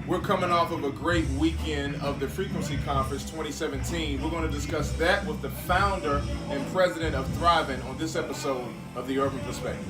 We're coming off of a great weekend of the Frequncy Conference 2017. We're going to discuss that with the founder and president of Thriving on this episode of The Urban Perspective.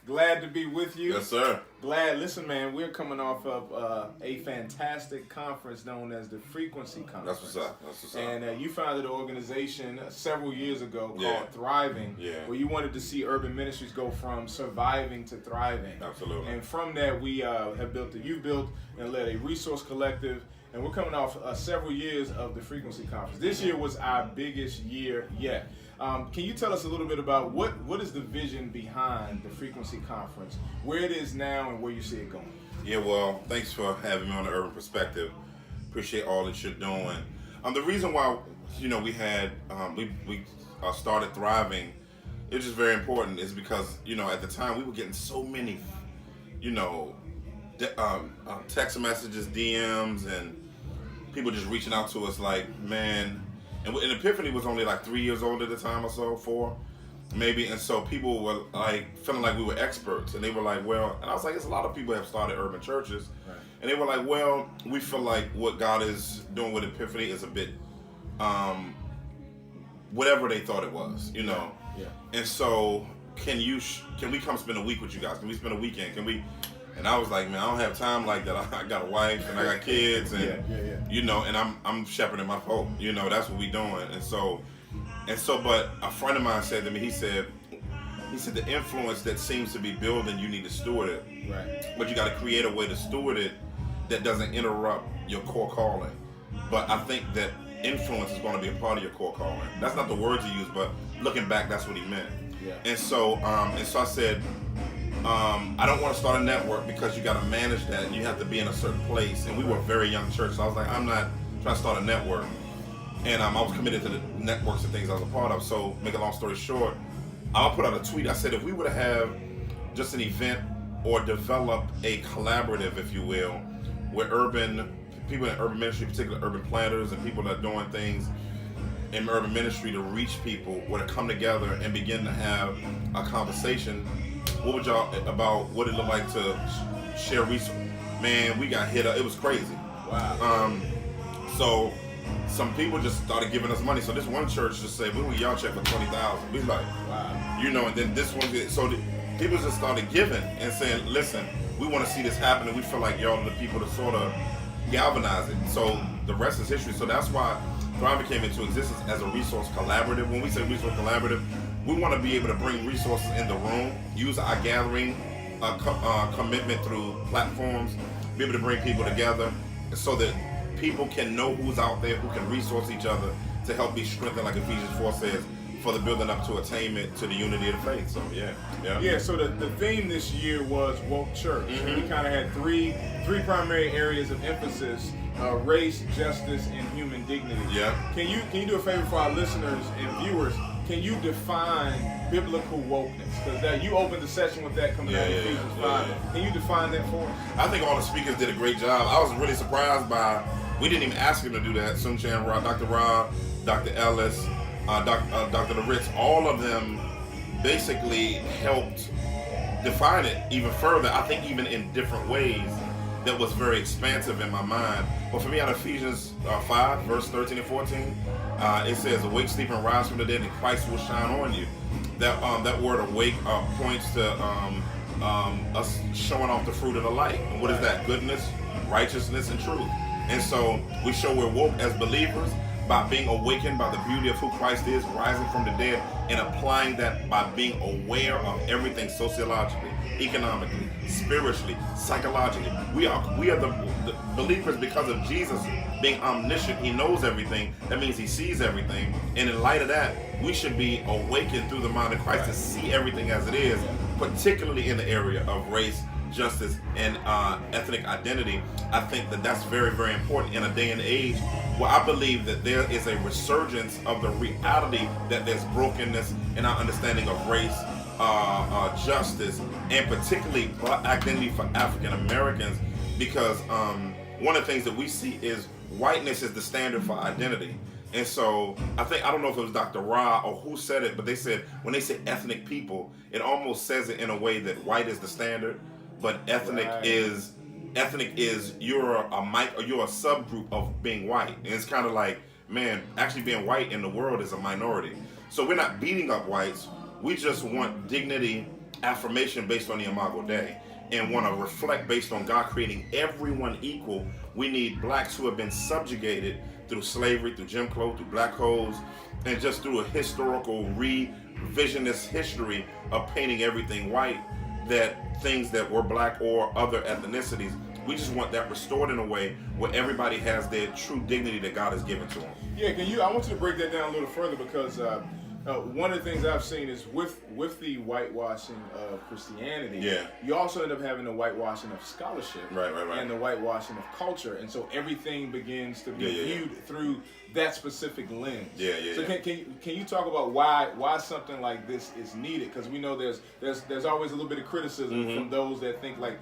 Glad to be with you. Yes, sir. Glad. Listen, man, we're coming off of a fantastic conference known as the Frequncy Conference. That's what's up. That's what's up. And you founded an organization several years ago called Thriving, where you wanted to see urban ministries go from surviving to thriving. Absolutely. And from that, we have built and led a resource collective. And we're coming off several years of the Frequncy Conference. This year was our biggest year yet. Can you tell us a little bit about what is the vision behind the Frequncy Conference, where it is now and where you see it going? Yeah, well, thanks for having me on the Urban Perspective. Appreciate all that you're doing. The reason why, we had, we started Thriving, it was just very important, is because, at the time we were getting so many, text messages, DMs, and people just reaching out to us like, man. And Epiphany was only like 3 years old at the time or so, 4 maybe. And so people were like feeling like we were experts. And they were like, well, and I was like, there's a lot of people have started urban churches. Right. And they were like, well, we feel like what God is doing with Epiphany is a bit, whatever they thought it was, Yeah. And so can we come spend a week with you guys? Can we spend a weekend? And I was like, man, I don't have time like that. I got a wife and I got kids, and and I'm shepherding my folk. That's what we doing. And so, but a friend of mine said to me, he said the influence that seems to be building, you need to steward it. Right. But you got to create a way to steward it that doesn't interrupt your core calling. But I think that influence is going to be a part of your core calling. That's not the words he used, but looking back, that's what he meant. Yeah. And so I said, I don't want to start a network because you got to manage that and you have to be in a certain place. And we were a very young church, so I was like, I'm not trying to start a network. And I was committed to the networks and things I was a part of. So, make a long story short, I'll put out a tweet. I said, if we were to have just an event or develop a collaborative, if you will, where people in urban ministry, particularly urban planners and people that are doing things in urban ministry to reach people, were to come together and begin to have a conversation. What would y'all about what it looked like to share resources? Man, we got hit up. It was crazy. Wow. So some people just started giving us money. So this one church just said, "We want y'all check for $20,000." We was like, wow. And then this one. So people just started giving and saying, "Listen, we want to see this happen, and we feel like y'all are the people to sort of galvanize it." So the rest is history. So that's why Thriving came into existence as a resource collaborative. When we say resource collaborative, we want to be able to bring resources in the room, use our gathering commitment through platforms, be able to bring people together so that people can know who's out there, who can resource each other to help be strengthened, like Ephesians 4 says, for the building up to attainment to the unity of the faith. So yeah. So the theme this year was woke church. Mm-hmm. We kind of had three primary areas of emphasis: race, justice, and human dignity. Yeah. Can you do a favor for our listeners and viewers? Can you define biblical wokeness? Because you opened the session with that coming out of Ephesians 5. Can you define that for us? I think all the speakers did a great job. I was really surprised we didn't even ask him to do that. Sun Chan Rob, Dr. Rob, Dr. Ellis, Dr. LaRitz, all of them basically helped define it even further. I think even in different ways that was very expansive in my mind. But for me, out of Ephesians 5, verse 13 and 14, it says, "Awake, sleep, and rise from the dead, and Christ will shine on you." That word "awake" points to us showing off the fruit of the light. And what is that? Goodness, righteousness, and truth. And so we show we're woke as believers, by being awakened by the beauty of who Christ is, rising from the dead, and applying that by being aware of everything sociologically, economically, spiritually, psychologically. We are the believers because of Jesus being omniscient. He knows everything. That means he sees everything. And in light of that, we should be awakened through the mind of Christ to see everything as it is, particularly in the area of race, justice, and ethnic identity. I think that that's very, very important in a day and age where I believe that there is a resurgence of the reality that there's brokenness in our understanding of race, justice, and particularly identity for African Americans, because one of the things that we see is whiteness is the standard for identity. And so I don't know if it was Dr. Ra or who said it, but they said when they say ethnic people, it almost says it in a way that white is the standard, but ethnic is you're a subgroup of being white. And it's kind of like, man, actually being white in the world is a minority. So we're not beating up whites. We just want dignity, affirmation based on the Imago Dei, and want to reflect based on God creating everyone equal. We need blacks who have been subjugated through slavery, through Jim Crow, through black holes, and just through a historical revisionist history of painting everything white, that things that were black or other ethnicities, we just want that restored in a way where everybody has their true dignity that God has given to them. Yeah, I want you to break that down a little further, because one of the things I've seen is with the whitewashing of Christianity, you also end up having the whitewashing of scholarship, right. and the whitewashing of culture, and so everything begins to be viewed through that specific lens. So can you talk about why something like this is needed? Because we know there's always a little bit of criticism from those that think like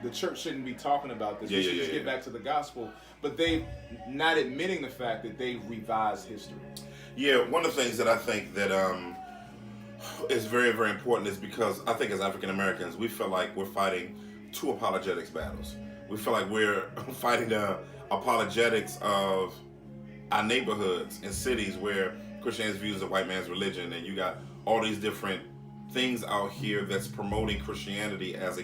the church shouldn't be talking about this. We should just get back to the gospel, but they not admitting the fact that they revised history. Yeah, one of the things that I think that is very, very important is because I think as African Americans, we feel like we're fighting two apologetics battles. We feel like we're fighting the apologetics of our neighborhoods and cities where Christianity views the white man's religion, and you got all these different things out here that's promoting Christianity as a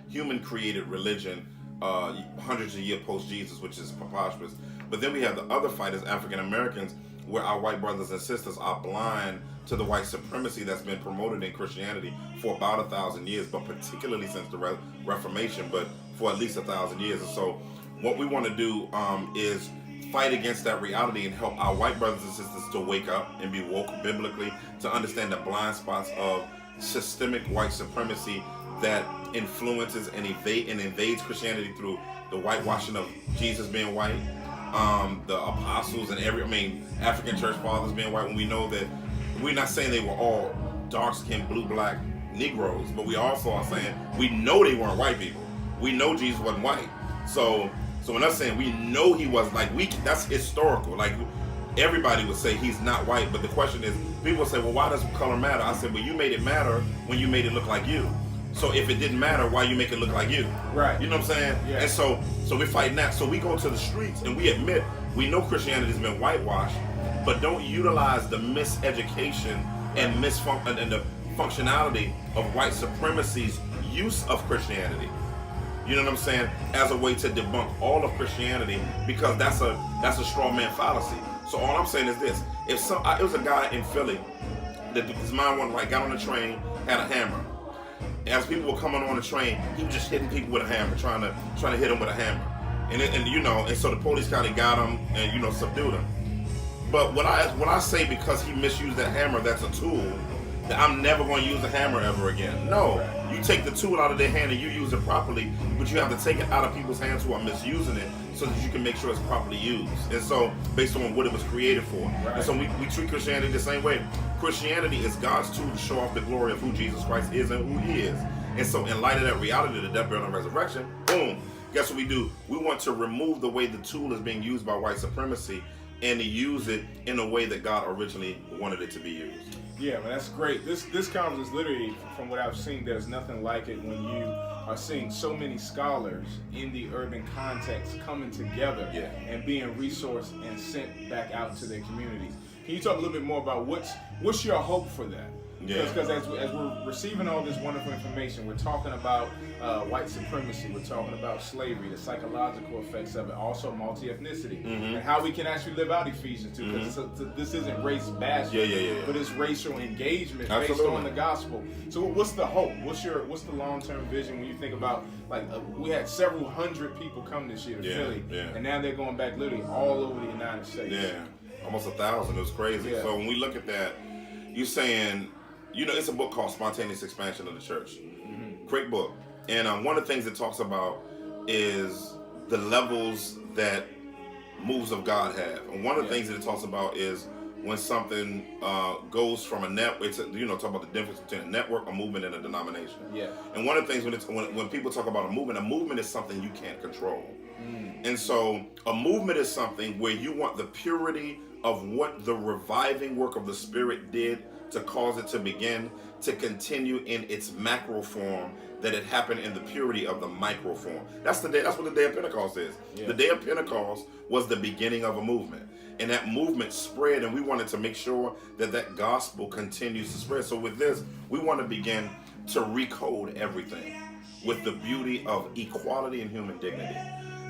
human-created religion hundreds of years post-Jesus, which is preposterous. But then we have the other fight as African Americans, where our white brothers and sisters are blind to the white supremacy that's been promoted in Christianity for about 1,000 years, but particularly since the Reformation, but for at least 1,000 years. And so what we want to do is fight against that reality and help our white brothers and sisters to wake up and be woke biblically, to understand the blind spots of systemic white supremacy that influences and invades Christianity through the whitewashing of Jesus being white, the apostles and African church fathers being white, when we know that we're not saying they were all dark-skinned, blue-black Negroes, but we also are saying we know they weren't white people. We know Jesus wasn't white. So when I'm saying we know he was, that's historical. Like, everybody would say he's not white, but the question is, people say, well, why does color matter? I said, well, you made it matter when you made it look like you. So if it didn't matter, why you make it look like you? Right. You know what I'm saying? Yeah. And so we're fighting that. So we go to the streets and we admit we know Christianity's been whitewashed, but don't utilize the miseducation and the functionality of white supremacy's use of Christianity. You know what I'm saying? As a way to debunk all of Christianity, because that's a straw man fallacy. So all I'm saying is this: it was a guy in Philly that his mind went right, got on the train, had a hammer. As people were coming on the train, he was just hitting people with a hammer, trying to hit them with a hammer, and so the police kind of got him and subdued him. But when I say because he misused that hammer, that's a tool, that I'm never going to use a hammer ever again. No, you take the tool out of their hand and you use it properly, but you have to take it out of people's hands who are misusing it so that you can make sure it's properly used. And so, based on what it was created for. Right. And so we treat Christianity the same way. Christianity is God's tool to show off the glory of who Jesus Christ is and who he is. And so in light of that reality, the death, burial, and resurrection, boom, guess what we do? We want to remove the way the tool is being used by white supremacy and to use it in a way that God originally wanted it to be used. Yeah, man, that's great. This conference is literally, from what I've seen, there's nothing like it when you are seeing so many scholars in the urban context coming together and being resourced and sent back out to their communities. Can you talk a little bit more about what's your hope for that? Yeah. Because as we're receiving all this wonderful information, we're talking about white supremacy, we're talking about slavery, the psychological effects of it, also multi-ethnicity, and how we can actually live out Ephesians 2, because this isn't race bashing, but it's racial engagement based on the gospel. So what's the hope? What's the long-term vision when you think about, like, we had several hundred people come this year to Philly, and now they're going back literally all over the United States. Yeah, almost 1,000. It was crazy. Yeah. So when we look at that, you're saying, it's a book called Spontaneous Expansion of the Church. Great book. And one of the things it talks about is the levels that moves of God have. And one of the things that it talks about is when something goes from a network, talk about the difference between a network, a movement, and a denomination. Yeah. And one of the things when people talk about a movement is something you can't control. And so a movement is something where you want the purity of what the reviving work of the Spirit did to cause it to begin to continue in its macro form, that it happened in the purity of the micro form. That's what the day of Pentecost is. Yeah. The day of Pentecost was the beginning of a movement, and that movement spread, and we wanted to make sure that gospel continues to spread. So with this, we want to begin to recode everything with the beauty of equality and human dignity,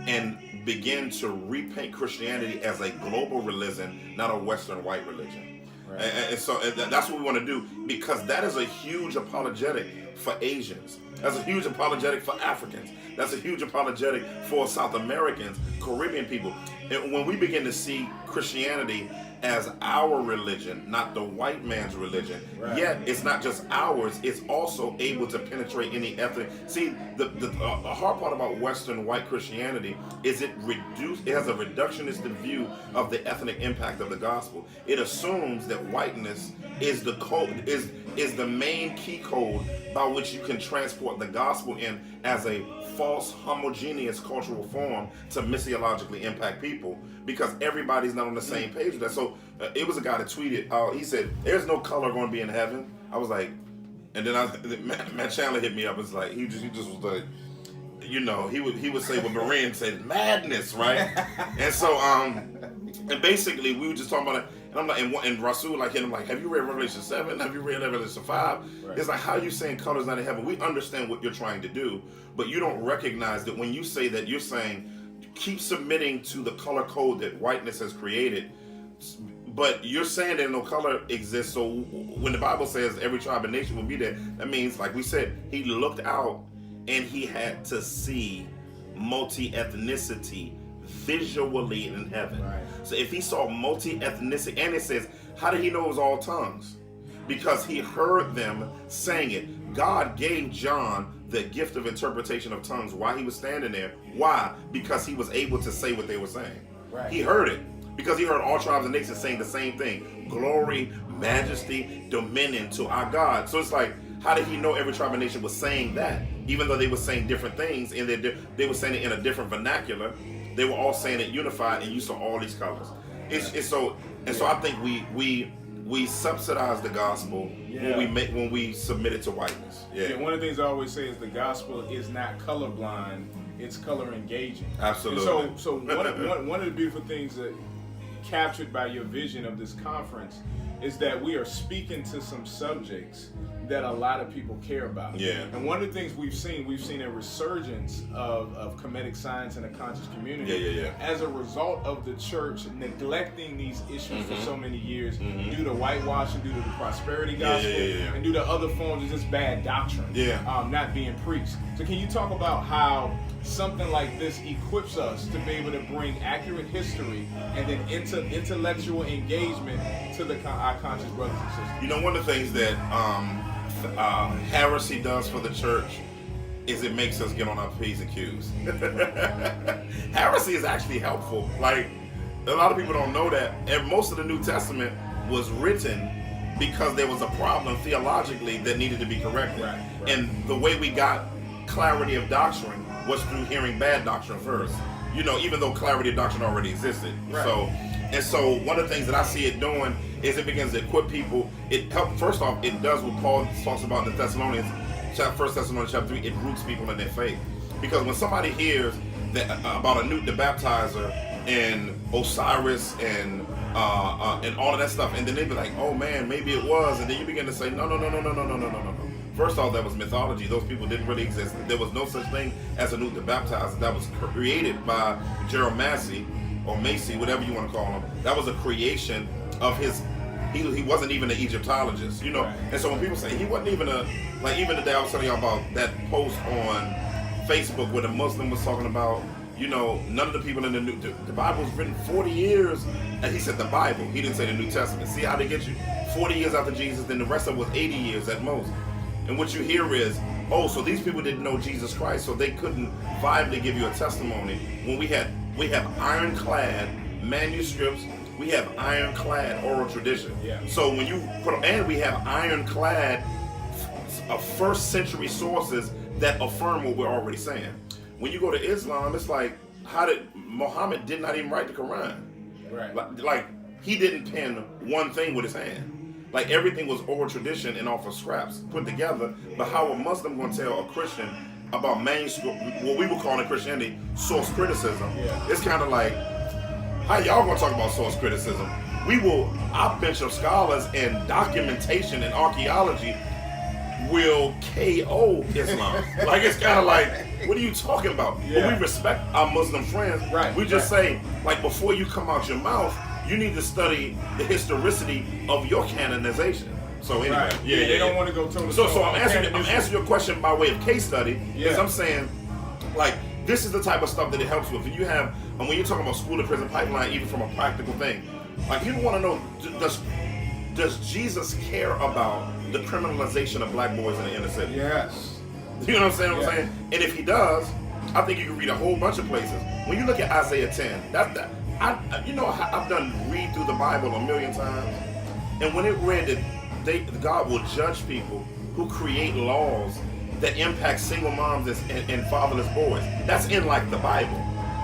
and begin to repaint Christianity as a global religion, not a Western white religion. Right. And so that's what we want to do, because that is a huge apologetic for Asians. That's a huge apologetic for Africans. That's a huge apologetic for South Americans, Caribbean people. And when we begin to see Christianity as our religion, not the white man's religion, yet it's not just ours, it's also able to penetrate any ethnic. See, the hard part about Western white Christianity is it has a reductionist view of the ethnic impact of the gospel. It assumes that whiteness is the code, is the main key code by which you can transport the gospel in as a false homogeneous cultural form to missiologically impact people, because everybody's not on the same page with that. So it was a guy that tweeted, he said, "There's no color going to be in heaven." I was like, and then Matt Chandler hit me up. It's like he just was like, he would say what Berean said, madness, right? And so and basically we were just talking about it, and I'm like, and Rasul hit him like, have you read Revelation 7? Have you read Revelation 5? Right. It's like, how are you saying color's not in heaven? We understand what you're trying to do, but you don't recognize that when you say that, you're saying keep submitting to the color code that whiteness has created, but you're saying that no color exists. So when the Bible says every tribe and nation will be there, that means, like we said, he looked out and he had to see multi-ethnicity visually in heaven. Right. So if he saw multi-ethnicity, and it says, how did he know it was all tongues? Because he heard them saying it. God gave John the gift of interpretation of tongues while he was standing there. Why? Because he was able to say what they were saying. Right. He heard it. Because he heard all tribes and nations saying the same thing. Glory, majesty, dominion to our God. So it's like, how did he know every tribe and nation was saying that? Even though they were saying different things, and they were saying it in a different vernacular, they were all saying it unified, and you saw all these colors. So I think we subsidize the gospel when we submit it to whiteness. Yeah. One of the things I always say is the gospel is not colorblind; it's color engaging. Absolutely. And so one of the beautiful things that captured by your vision of this conference is that we are speaking to some subjects that a lot of people care about. Yeah. And one of the things we've seen a resurgence of comedic science in the conscious community as a result of the church neglecting these issues for so many years due to whitewashing, due to the prosperity gospel, and due to other forms of just bad doctrine not being preached. So can you talk about how something like this equips us to be able to bring accurate history and then intellectual engagement to our conscious brothers and sisters? One of the things that heresy does for the church is it makes us get on our P's and Q's. Heresy is actually helpful. Like, a lot of people don't know that. And most of the New Testament was written because there was a problem theologically that needed to be corrected. Right. And the way we got clarity of doctrine was through hearing bad doctrine first. Even though clarity of doctrine already existed. Right. So one of the things that I see it doing is it begins to equip people. It helps. First off, it does what Paul talks about in the Thessalonians, 1 Thessalonians chapter 3. It roots people in their faith, because when somebody hears that about the baptizer and Osiris and and all of that stuff, and then they'd be like, "Oh man, maybe it was," and then you begin to say, "No, no, no, no, no, no, no, no, no, no." First off, that was mythology. Those people didn't really exist. There was no such thing as a Newton the Baptizer. That was created by Jerome or Macy, whatever you want to call him. That was a creation of his. He wasn't even an Egyptologist, you know. Right. And so when people say he wasn't even even the day I was telling y'all about that post on Facebook where the Muslim was talking about, you know, none of the people in the Bible was written 40 years, and he said the Bible. He didn't say the New Testament. See how they get you? 40 years after Jesus, then the rest of it was 80 years at most. And what you hear is, oh, so these people didn't know Jesus Christ, so they couldn't viably give you a testimony. When we have ironclad manuscripts, we have ironclad oral tradition. Yeah. So when you and we have ironclad first century sources that affirm what we're already saying. When you go to Islam, it's like, Muhammad did not even write the Quran. Right. Like he didn't pen one thing with his hand. Like everything was oral tradition and off of scraps put together. But how a Muslim gonna tell a Christian about manuscript, what we would call in Christianity source criticism? Yeah. It's kind of like, how y'all gonna talk about source criticism? Our bench of scholars in documentation and archaeology will KO Islam. Like it's kind of like, what are you talking about? Yeah. But we respect our Muslim friends. Right. We just say, like, before you come out your mouth, you need to study the historicity of your canonization. So anyway, Right. Yeah, they don't want to go toe to toe. So I'm answering your question by way of case study, because Yeah. I'm saying, like, this is the type of stuff that it helps with. And you have, and when you're talking about school to prison pipeline, even from a practical thing, like people want to know, does Jesus care about the criminalization of black boys in the inner city? Yes. You know what I'm saying? Yeah. And if he does, I think you can read a whole bunch of places. When you look at Isaiah 10, I've done read through the Bible a million times, and when it read that God will judge people who create laws that impact single moms and fatherless boys, that's in like the Bible.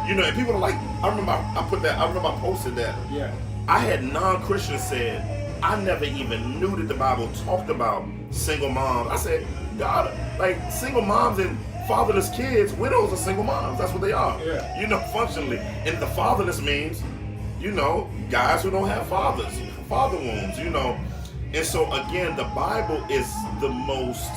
You know, and people are like, I remember I posted that. Yeah. I had non-Christians said, I never even knew that the Bible talked about single moms. I said, God, like single moms and fatherless kids, widows are single moms. That's what they are. Yeah. You know, functionally. And the fatherless means, you know, guys who don't have fathers, father wounds, you know. And so again, the Bible is the most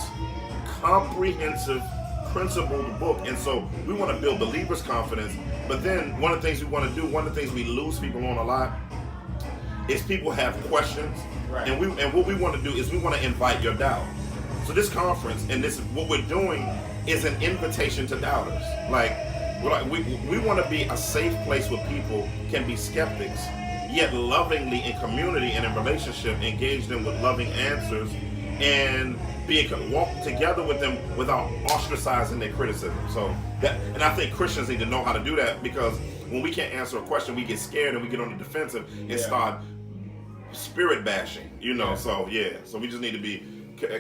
comprehensive, principled book. And so we want to build believers' confidence. But then one of the things we want to do, one of the things we lose people on a lot, is people have questions. Right. And what we want to do is we want to invite your doubt. So this conference and what we're doing is an invitation to doubters. We want to be a safe place where people can be skeptics, yet lovingly in community and in relationship engage them with loving answers and walk together with them without ostracizing their criticism. So and I think Christians need to know how to do that, because when we can't answer a question, we get scared and we get on the defensive and start spirit bashing, you know. Yeah. So we just need to be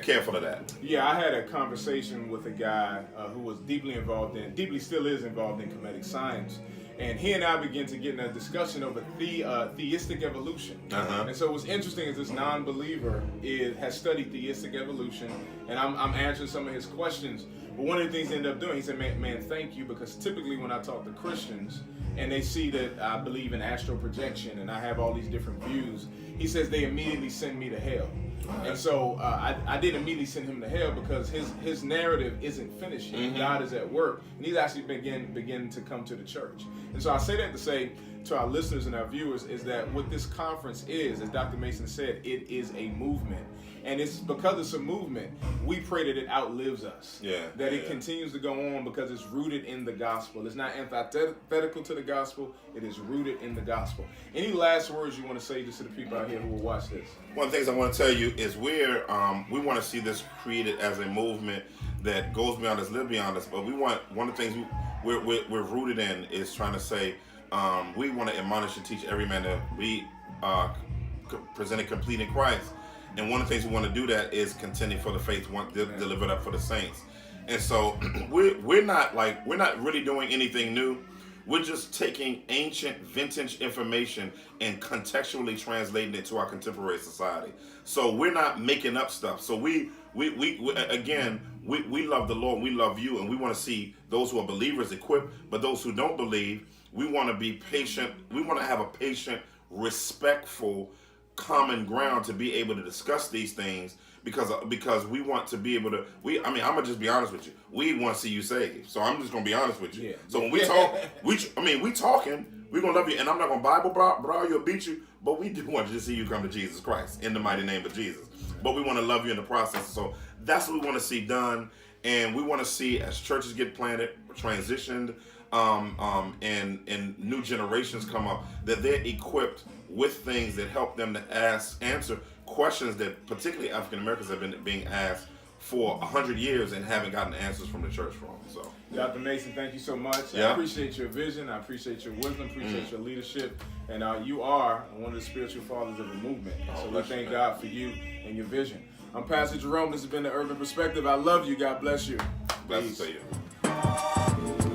careful of that. Yeah, I had a conversation with a guy who was deeply still is involved in comedic science. And he and I began to get in a discussion over theistic evolution. Uh-huh. And so what's interesting is this non-believer has studied theistic evolution, and I'm answering some of his questions. But one of the things he ended up doing, he said, man, thank you, because typically when I talk to Christians and they see that I believe in astral projection and I have all these different views, he says they immediately send me to hell. And so I didn't immediately send him to hell, because his narrative isn't finished yet. Mm-hmm. God is at work, and he's actually beginning to come to the church. And so I say that to say to our listeners and our viewers is that what this conference is, as Dr. Mason said, it is a movement. And it's because it's a movement, we pray that it outlives us. That it continues to go on, because it's rooted in the gospel. It's not antithetical to the gospel. It is rooted in the gospel. Any last words you want to say just to the people out here who will watch this? One of the things I want to tell you is we want to see this created as a movement that goes beyond us, live beyond us. But one of the things we're rooted in is trying to say, we want to admonish and teach every man to be presented complete in Christ. And one of the things we want to do that is contending for the faith delivered up for the saints. And so we're not really doing anything new. We're just taking ancient vintage information and contextually translating it to our contemporary society. So we're not making up stuff. So we love the Lord, we love you, and we want to see those who are believers equipped, but those who don't believe, we want to be patient. We want to have a patient respectful common ground to be able to discuss these things, because we want to be able to, I'm gonna just be honest with you, we want to see you saved. So I'm just gonna be honest with you. Yeah. So when we talk, we talking, we're gonna love you, and I'm not gonna Bible brawl you or beat you, but we do want to see you come to Jesus Christ in the mighty name of Jesus. But we want to love you in the process. So that's what we want to see done, and we want to see, as churches get planted, transitioned, and new generations come up, that they're equipped with things that help them to answer questions that particularly African Americans have been being asked for 100 years and haven't gotten answers from the church from. So, Dr. Mason, thank you so much. Yeah. I appreciate your vision. I appreciate your wisdom. Appreciate your leadership. And you are one of the spiritual fathers of the movement. So we thank God for you and your vision. I'm Pastor Jerome. This has been The Urban Perspective. I love you. God bless you. blessings to you.